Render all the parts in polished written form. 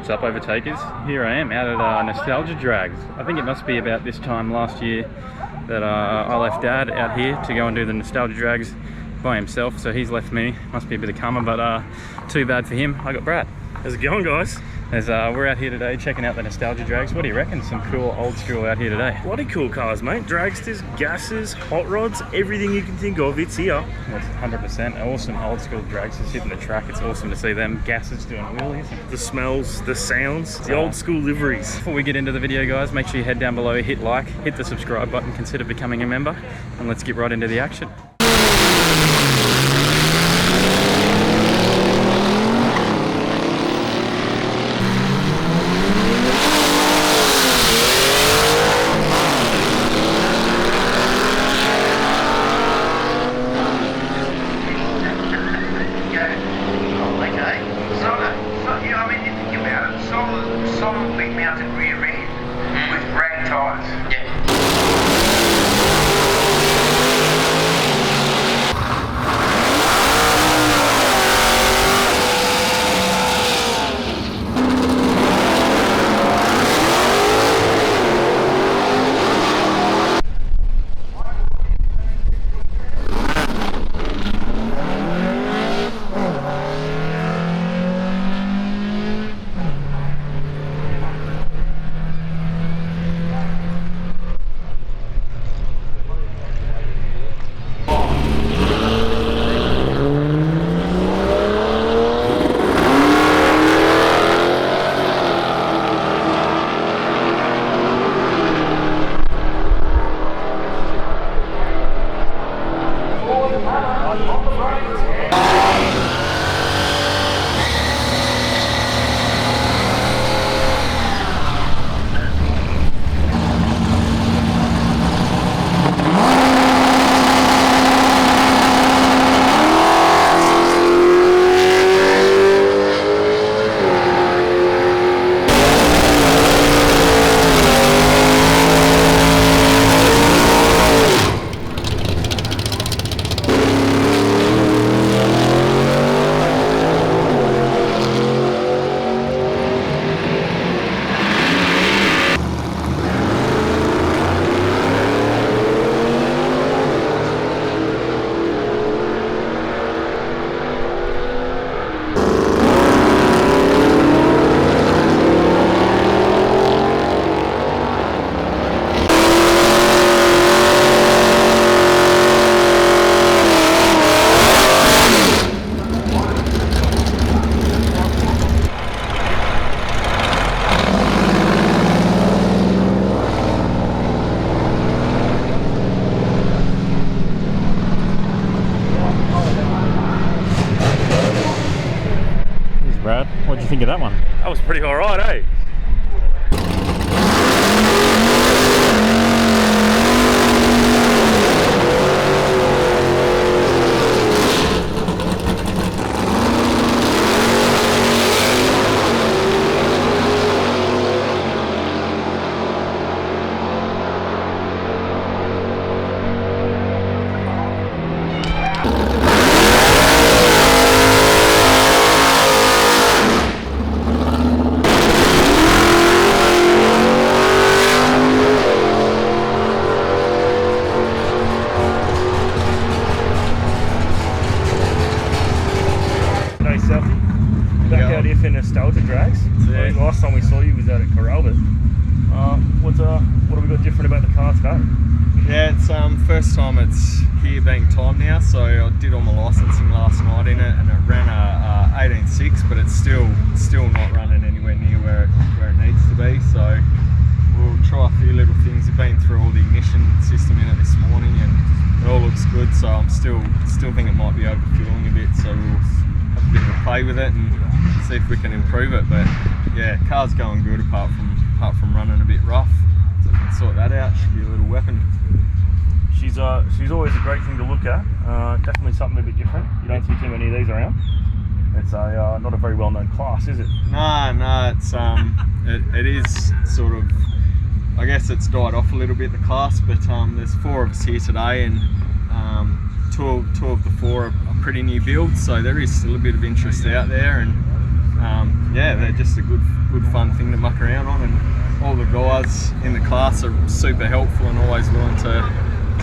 What's up, Overtakers? Here I am out at Nostalgia Drags. I think it must be about this time last year that I left Dad out here to go and do the Nostalgia Drags by himself, so he's left me. Must be a bit of karma, but too bad for him. I got Brad. How's it going, guys? We're out here today checking out the Nostalgia Drags. What do you reckon? Some cool old school out here today. Bloody cool cars, mate. Dragsters, gases, hot rods, everything you can think of, it's here. That's 100%. Awesome old school dragsters hitting the track. It's awesome to see them. Gases doing wheelies. The smells, the sounds, the old school liveries. Before we get into the video, guys, make sure you head down below, hit like, hit the subscribe button, consider becoming a member, and let's get right into the action. Brad, what do you think of that one? That was pretty alright, eh? Out here for Nostalgia Drags. I think last time we saw you was out at Corral, but what have we got different about the car today? Yeah, it's first time it's here being timed now, so I did all my licensing last night in it, and it ran a 18.6, but it's still not running anywhere near where it needs to be. So we'll try a few little things. We've been through all the ignition system in it this morning, and it all looks good. So I'm still think it might be overfueling a bit. So we'll have a bit of a play with it and see if we can improve it. But yeah, car's going good apart from running a bit rough. So if we can sort that out, should be a little weapon. She's always a great thing to look at. Definitely something a bit different. You don't see too many of these around. It's not a very well-known class, is it? No, it's it is sort of, I guess it's died off a little bit, the class, but there's 4 of us here today, and two of the 4 are pretty new builds, so there is still a bit of interest out there, and yeah, they're just a good fun thing to muck around on, and all the guys in the class are super helpful and always willing to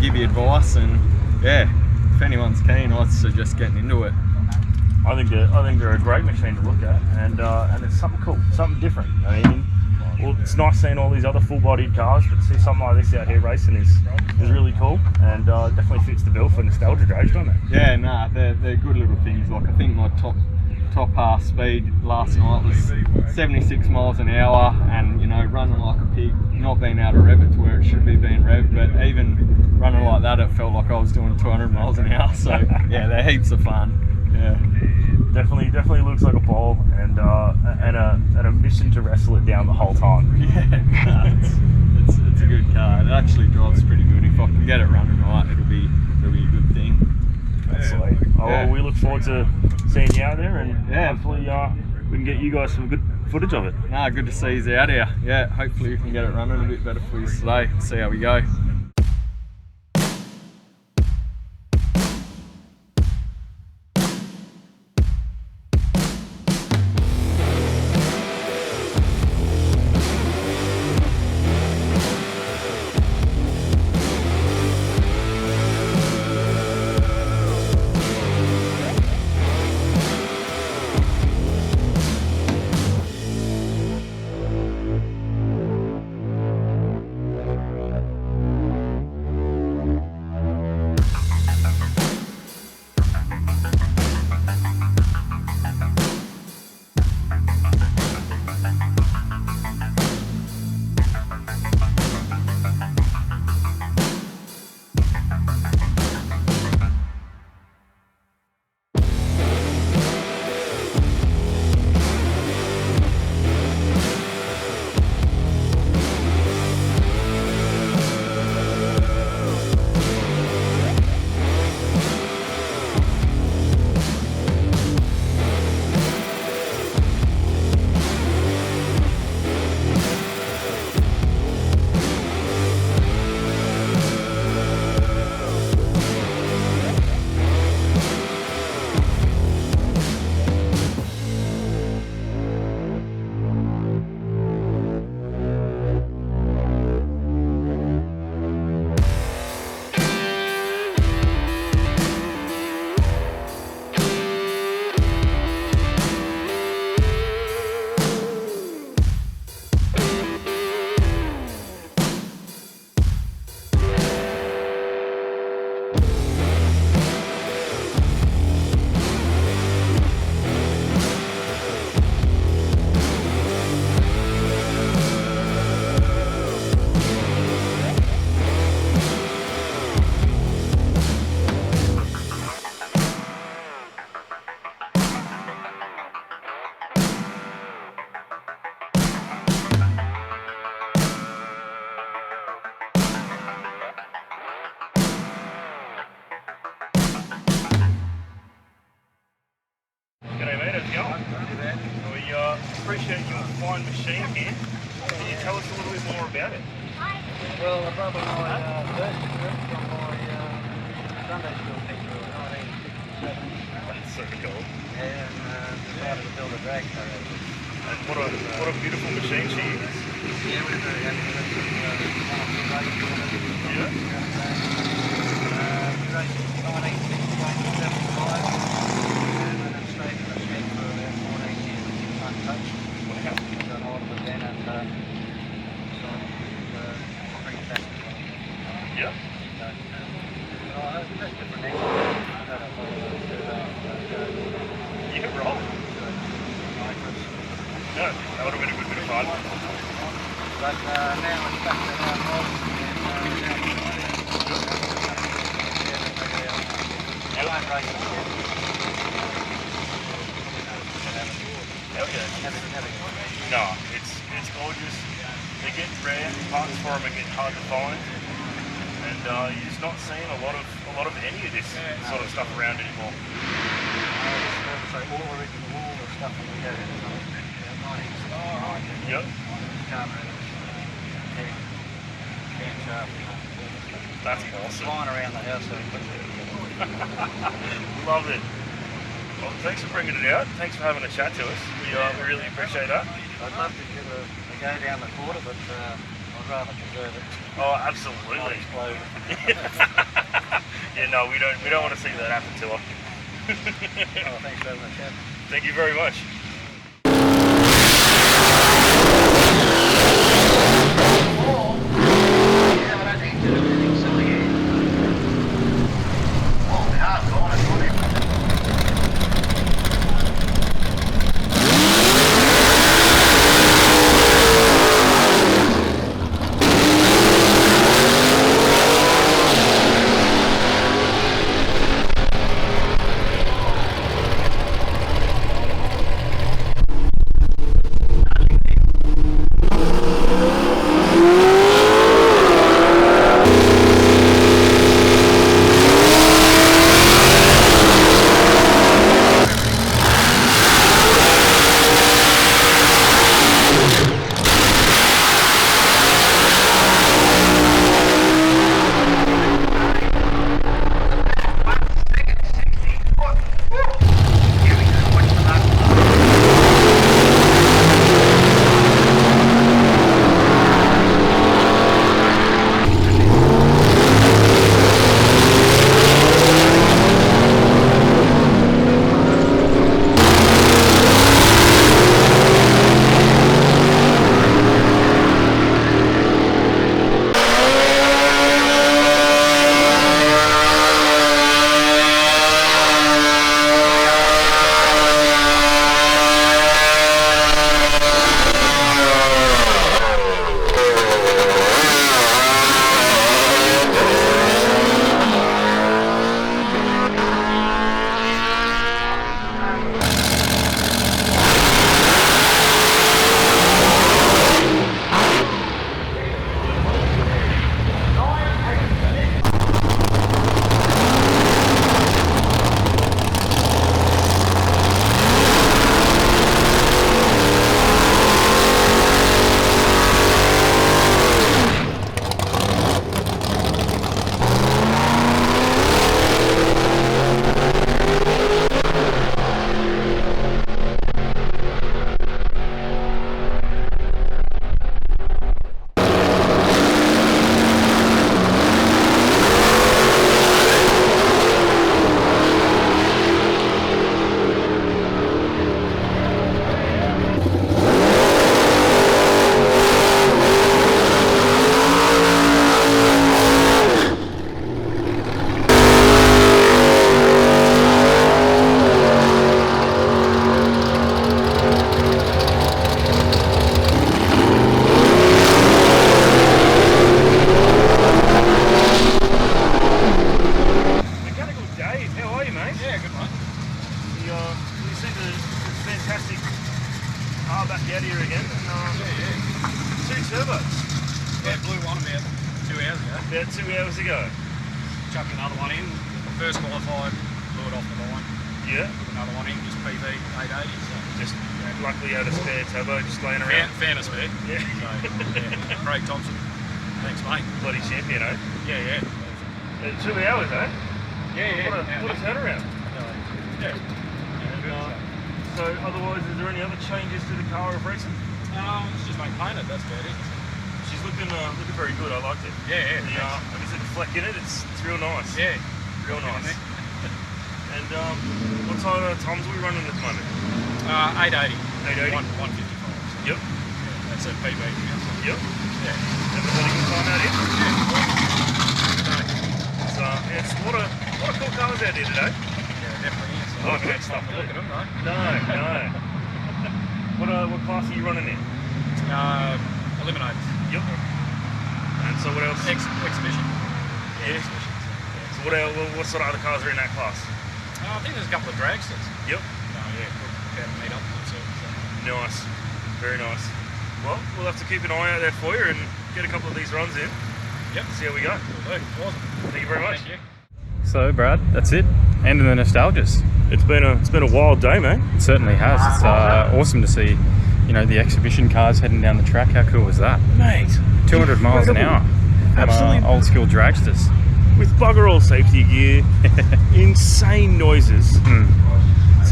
give you advice. And yeah, if anyone's keen, I'd suggest getting into it. I think they're a great machine to look at, and it's something cool, something different. I mean, well, it's nice seeing all these other full-bodied cars, but to see something like this out here racing is really cool, and definitely fits the bill for nostalgia drags, doesn't it? Yeah, nah, they're good little things. Like, I think my top speed last night was 76 miles an hour, and you know, running like a pig, not being able to rev it to where it should be being revved, but even running like that, it felt like I was doing 200 miles an hour. So yeah, they're heaps of fun. Yeah, definitely looks like a ball, and a mission to wrestle it down the whole time. Yeah, nah, it's a good car. It actually drives pretty good. If I can get it running right, it'll be a good thing. Absolutely. Oh, well, we look forward to seeing you out there, and yeah, hopefully we can get you guys some good footage of it. Nah, good to see you out here. Yeah, hopefully we can get it running a bit better for you today. See how we go. Appreciate your fine machine here. Can you tell us a little bit more about it? Well, my brother and I first worked from my Sunday school teacher in 1970. That's so cool. And decided to build a drag car out of it. And what a beautiful machine she is. Yeah, we're very happy with it. Yeah. We raced 1960, 1975, and then stayed in the shed for about 14 years and didn't touch. Wow. Got hold of it then and decided to bring it back. Yeah. That's different next. Yeah, right. No, that would have been a good bit of fun. But now it's back to our home and now I like racing. Hell yeah. No, it's gorgeous. They're getting rare. Parts for them are getting hard to find, and you're just not seeing a lot of any of this sort of stuff around anymore. So all the stuff that we have in the Yep. That's awesome. Flying around the house so quickly. Love it. Well, thanks for bringing it out. Thanks for having a chat to us. We really appreciate that. I'd love to give a go down the quarter, but I'd rather preserve it. Oh, Not absolutely. explode. Yeah, no, we don't want to see that happen too often. Oh, thanks for having a chat. Thank you very much. about 2 hours ago. Chucked another one in. First qualified, blew it off the line. Yeah. Put another one in, just PV 880. So Just luckily had a spare turbo just laying around. fairness spare. Yeah. So, yeah. Craig Thompson. Thanks, mate. Bloody champion, eh? Yeah. 2 hours, eh? Yeah. What a turnaround. Yeah. So otherwise, is there any other changes to the car of recent? It's just maintain it, that's about it. She's looking very good. I liked it. Yeah. I guess the fleck in it. It's real nice. Yeah. Real nice. And what side of times are we running at the moment? 880. 880. 155. Yep. Yeah, that's a PB. Yep. Yeah. Having a bloody good time out here. Yeah. So it's a lot of cool cars out here today. Yeah, definitely. It's Oh, not good bad stuff. to look at them, though. No. What class are you running in? Eliminators. Yep. And so what else? Exhibition. Yeah. So what sort of other cars are in that class? I think there's a couple of dragsters. Yep. About to meet up with them. So. Nice. Very nice. Well, we'll have to keep an eye out there for you and get a couple of these runs in. Yep. See how we go. Will do. Awesome. Thank you very much. Thank you. So Brad, that's it. End of the nostalgias. It's been a wild day, man. It certainly has. It's awesome to see, the exhibition cars heading down the track. How cool was that? Mate. 200 miles an hour. Absolutely. Old school dragsters. With bugger all safety gear, insane noises.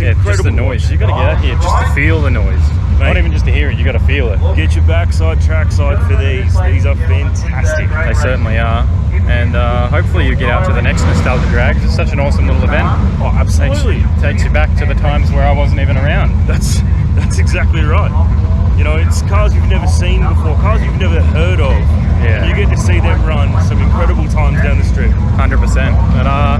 Yeah, incredible. just the noise. You got to get out here just to feel the noise. Not even just to hear it, you got to feel it. Get your backside, trackside for these. These are fantastic. They certainly are. And hopefully you get out to the next Nostalgia Drags. It's such an awesome little event. Oh, absolutely. Takes you back to the times where I wasn't even around. That's exactly right. You know, it's cars you've never seen before, cars you've never heard of. Yeah. You get to see them run some incredible times down the strip. 100%. But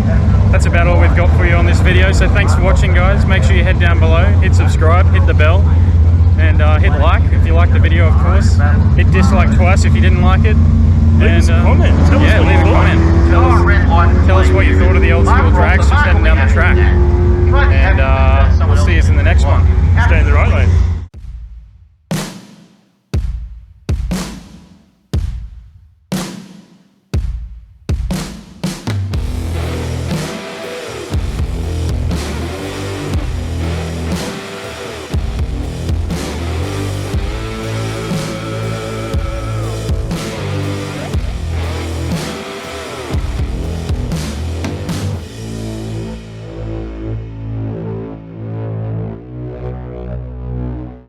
that's about all we've got for you on this video. So thanks for watching, guys. Make sure you head down below, hit subscribe, hit the bell, and hit like if you like the video, of course. Hit dislike twice if you didn't like it. Leave us a comment. Tell us what leave you a thought. comment. Tell us what you thought of the old school